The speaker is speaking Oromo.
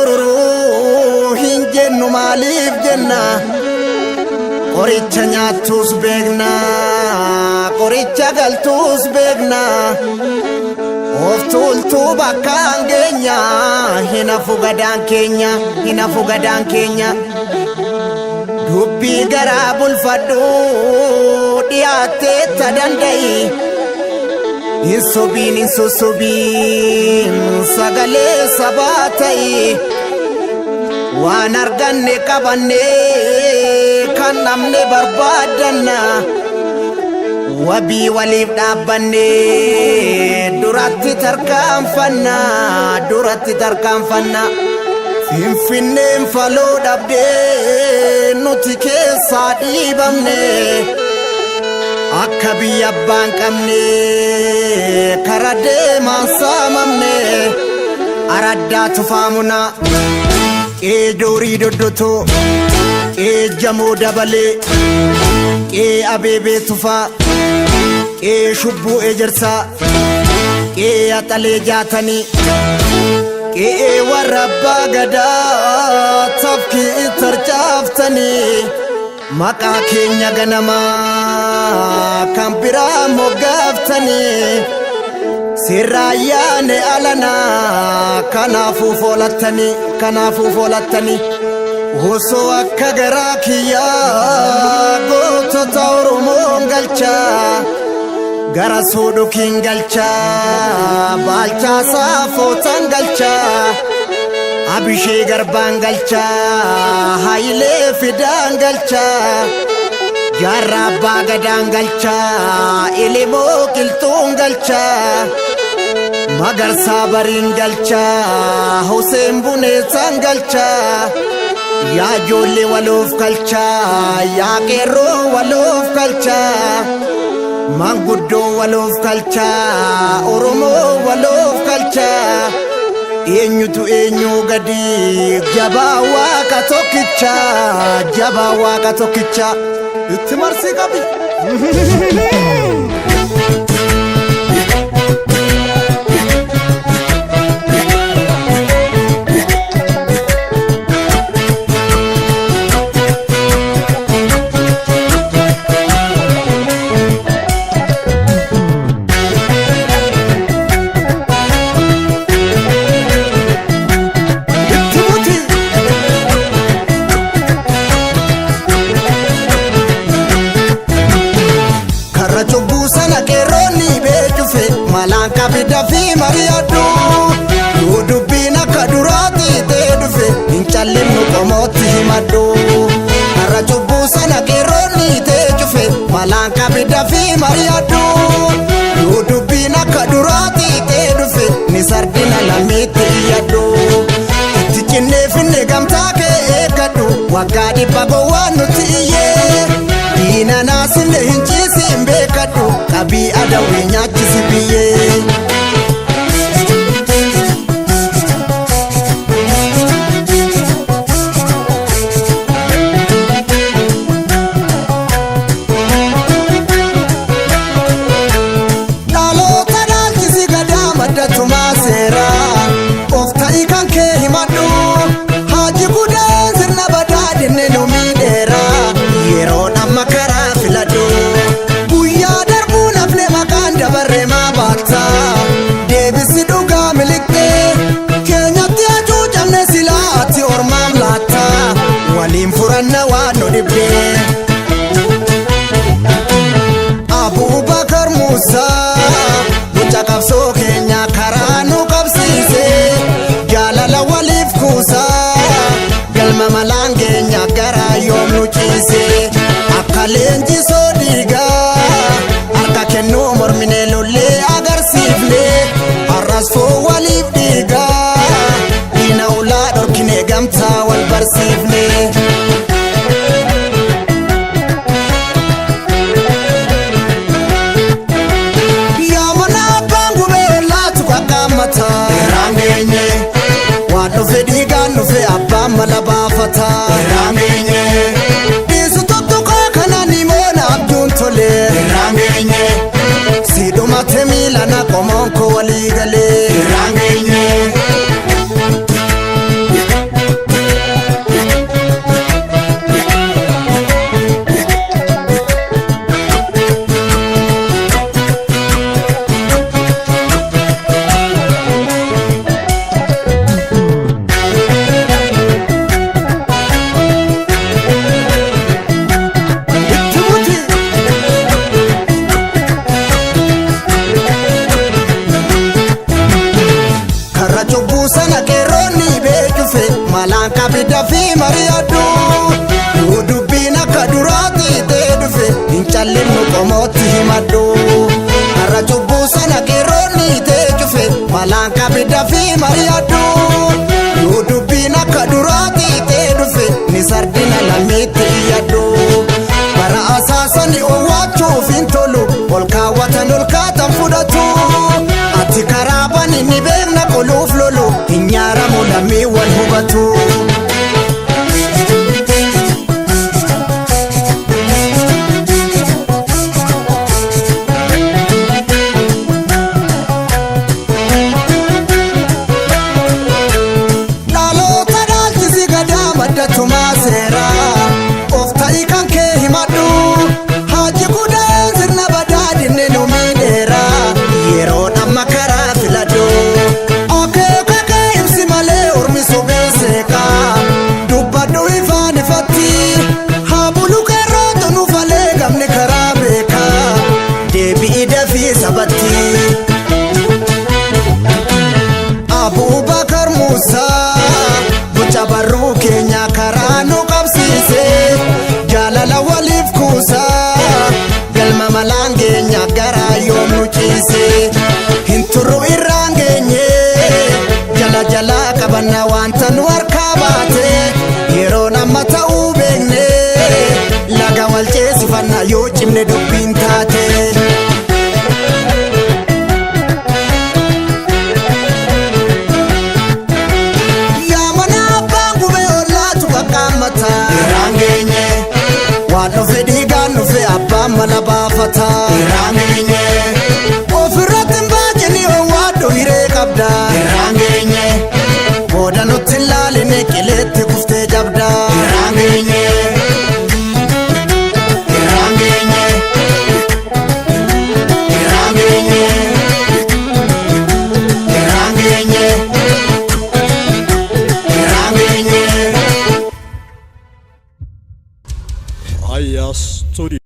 Ushurururu hinjennu maalif jenna qoricha nyaatus beekna qoricha galtus beekna oftultuu bakkaan keenya hinafu gadaan keenya dubbii garaa bulfadhu dhiyaattee ta danda'i Insobiin sagalee sabaa ta'i waan arganne qabanne kan namne barbaadanna wabii waliif dhaabbanne duratti tarkaanfanna Finfinneen faloo dhabdee nuti keessaa dhiibamne akka biyya abbaan qabne karaa deemaan saamamne araddaa tufaamuna qeejorii doddoto qeejamoo dabalee qee abeebee tufaa qee shubbuu ejersaa qee axalee jaatanii qee warra abbaa gadaa tafkii tarchaaftanii maqaa keenya ganamaa kan biraa moggaaftanii sirraayyaane alanaa kanaafuu foolattanii osoo akka garaa kiyyaa gootota Oromoon galchaa gara suudhukiin galchaa baalchaa saafootaan galchaa Abishee Garbaan galchaa Hayilee Fidaan galchaa Jaarraa Abbaa Gadaan galchaa Ilimoo Qilxuun galchaa Magarsaa Bariin galchaa Huseen Buneessaan galchaa yaa ijoollee waloof galchaa yaa qeerroo waloof galchaa manguddoo waloof galchaa Oromoo waloof galchaa eenyutu eenyu gadi jabaa waaqa tokkicha itti marsii qabi Malaan kabida fi mari'adhu yoo dubbiin akka duraatti ta'e dhufe hin callinnu qomootti himadhu har'a cubbuu sana qeerroonni ta'e cufe malaan kabida fi mari'adhu yoo dubbiin akka duraatti ta'e dhufe ni sardina lammiitti iyyadhu itti cinnee finne gamtaa kee eeggadhu waggaa dhibba gowwaan nuti iyyee diina naasinne hin ciisiin beekadhu qabii adawwii nyaachisi biyyee dhaloota dhaalchisi gadaa maddatumaa seeraa of ta'ii kan kee himadhu haaji gudeen sirna badaa dinne nu miidheeraa yeroon amma karaa filadhu guyyaa darbuu nafne maqaan dabarre maa baata deebisi dhugaa miliqxee keenyatti hacuucamne silaa ati ormaam laatta waliin furanna waan nu dhibdee Abubakar Muusaa mucaa qabsoo keenya karaa nu qabsiise jaalala waliif kuusaa galma malaan keenya garaa yoom nu ciise akka leenjisoo dhiigaa harka kennuu mormine lollee agarsiifne har'as foo waliif dhiigaa diina ulaa dhorkine gamtaa wal barsiifne yaa mana abbaan gubee laatu qaqqaammata raangeenye waan dhufe dhiigaan dhufe abbaan mala baafata raangeenye dhiisu tokko kana ni moona malaan kabida fi mari'adhu yoo dubbiin akka duraatti ta'e dhufe hin callinnu qomootti himadhu har'a cubbuu sana qeerroonni ta'e cufe malaan kabida fi mari'adhu yoo dubbiin akka duraatti ta'e dhufe ni sardina lammiitti iyyadhu bara asaasani owwaachuuf hin tolu ol kaawwatan ol kaatan fudhatu ati karaa bani ni beekna qoluuf lolu hin nyaaramu lammii wal hubatu. Dhaloota dhaalchisi gadaa maddatumaa seeraa of ta'ii kan kee himadhu haaji gudaan sirna badaa dinne nu miidheeraa yeroon amma karaa filadhu akeeka kee ibsi malee ormi sobee seeqaa dubbadhu ifaan ifatti haa bulu qeerrootu nu falee gamni karaa beekaa deebi'i dafii sabatti. Abubakar Musaa boca barruu keenya karaa nu qabsiise jaalala waliif kuusaa galma malaan keenya garaa yoom nu ciise hin turru irraan geenye jala jalaa qabanna wanta nu harkaa baate yeroon amma ta'uu beekne laga wal ceesifanna yoo cimne dubbiin taate. Waan dhufe dhiigaan dhufe abbaan mala baafata ofirratti hin baajini owwaadhu hiree qabda booda nutti hin laaline qileetti kuftee jabda. Aya Studio.